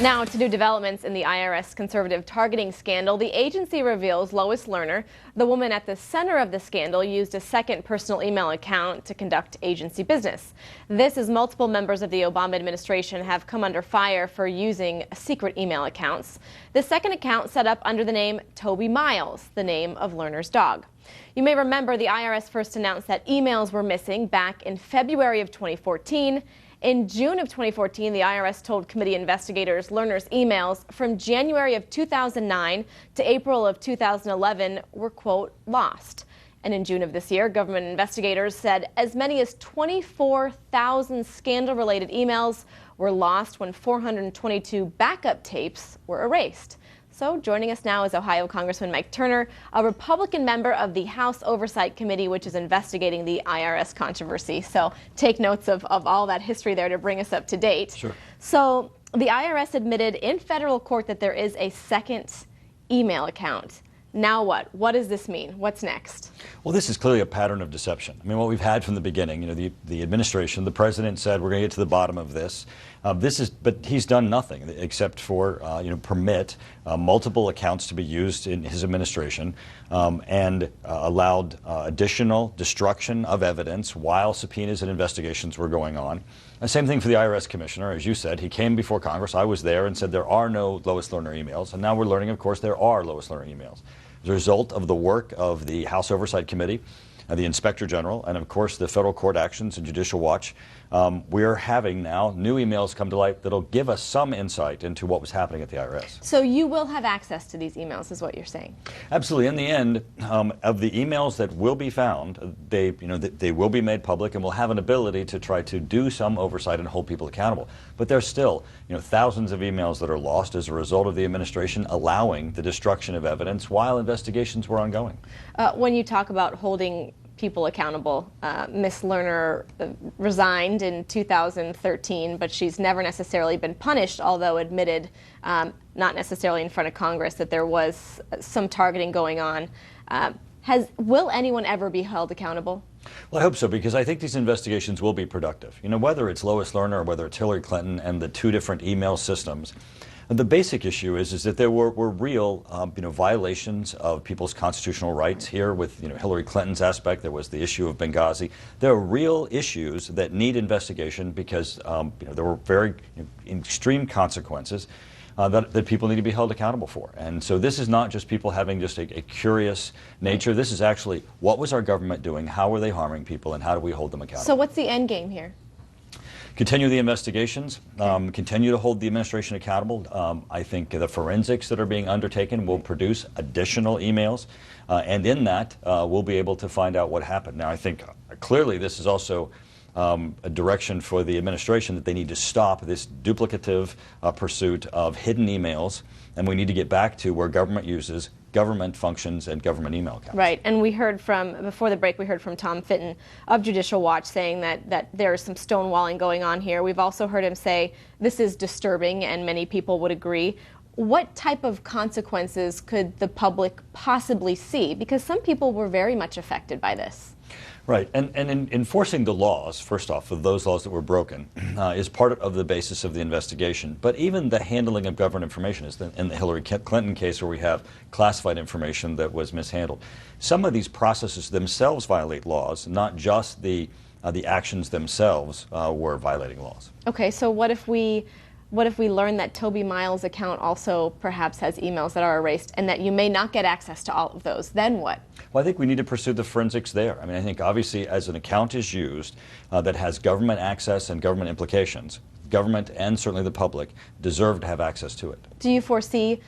Now, to new developments in the IRS conservative targeting scandal, the agency reveals Lois Lerner, the woman at the center of the scandal, used a second personal email account to conduct agency business. This as multiple members of the Obama administration have come under fire for using secret email accounts. The second account set up under the name Toby Miles, the name of Lerner's dog. You may remember the IRS first announced that emails were missing back in February of 2014. In June of 2014, the IRS told committee investigators Lerner's emails from January of 2009 to April of 2011 were, quote, lost. And in June of this year, government investigators said as many as 24,000 scandal-related emails were lost when 422 backup tapes were erased. So joining us now is Ohio Congressman Mike Turner, a Republican member of the House Oversight Committee, which is investigating the IRS controversy. So take notes of all that history there to bring us up to date. Sure. So the IRS admitted in federal court that there is a second email account. Now what? What does this mean? What's next? Well, this is clearly a pattern of deception. I mean, what we've had from the beginning, the administration, the president said we're going to get to the bottom of this. But he's done nothing except for, permit multiple accounts to be used in his administration and allowed additional destruction of evidence while subpoenas and investigations were going on. The same thing for the IRS commissioner. As you said, he came before Congress. I was there and said there are no Lois Lerner emails. And now we're learning, of course, there are Lois Lerner emails. As a result of the work of the House Oversight Committee, the Inspector General, and of course the federal court actions and Judicial Watch, we're having now new emails come to light that'll give us some insight into what was happening at the IRS. So you will have access to these emails, is what you're saying? Absolutely. In the end, of the emails that will be found, they will be made public, and we'll have an ability to try to do some oversight and hold people accountable. But there's still, thousands of emails that are lost as a result of the administration allowing the destruction of evidence while investigations were ongoing. When you talk about holding people accountable, Ms. Lerner resigned in 2013, but she's never necessarily been punished, although admitted, not necessarily in front of Congress, that there was some targeting going on. Will anyone ever be held accountable? Well, I hope so, because I think these investigations will be productive. Whether it's Lois Lerner or whether it's Hillary Clinton and the two different email systems, the basic issue is that there were real violations of people's constitutional rights here with Hillary Clinton's aspect. There was the issue of Benghazi. There are real issues that need investigation because there were very extreme consequences that people need to be held accountable for. And so this is not just people having just a curious nature. This is actually, what was our government doing? How were they harming people? And how do we hold them accountable? So what's the end game here? Continue the investigations, continue to hold the administration accountable. I think the forensics that are being undertaken will produce additional emails, and in that we'll be able to find out what happened. Now, I think clearly this is also a direction for the administration that they need to stop this duplicative pursuit of hidden emails, and we need to get back to where government uses government functions and government email accounts. Right, and we heard before the break, we heard from Tom Fitton of Judicial Watch saying that there is some stonewalling going on here. We've also heard him say this is disturbing, and many people would agree. What type of consequences could the public possibly see? Because some people were very much affected by this. Right, and in enforcing the laws, first off, of those laws that were broken, is part of the basis of the investigation. But even the handling of government information, is in the Hillary Clinton case where we have classified information that was mishandled. Some of these processes themselves violate laws, not just the actions themselves were violating laws. Okay, so what if we learn that Toby Miles' account also perhaps has emails that are erased and that you may not get access to all of those? Then what? Well, I think we need to pursue the forensics there. I mean, I think obviously as an account is used that has government access and government implications, government and certainly the public deserve to have access to it. Do you foresee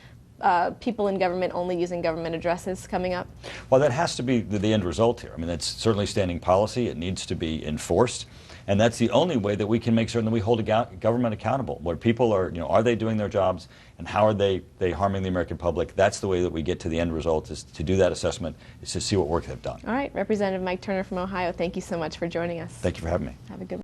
people in government only using government addresses coming up? Well, that has to be the end result here. I mean, that's certainly standing policy. It needs to be enforced. And that's the only way that we can make certain that we hold government accountable. Where people are they doing their jobs, and how are they harming the American public? That's the way that we get to the end result, is to do that assessment, is to see what work they've done. All right, Representative Mike Turner from Ohio, thank you so much for joining us. Thank you for having me. Have a good one.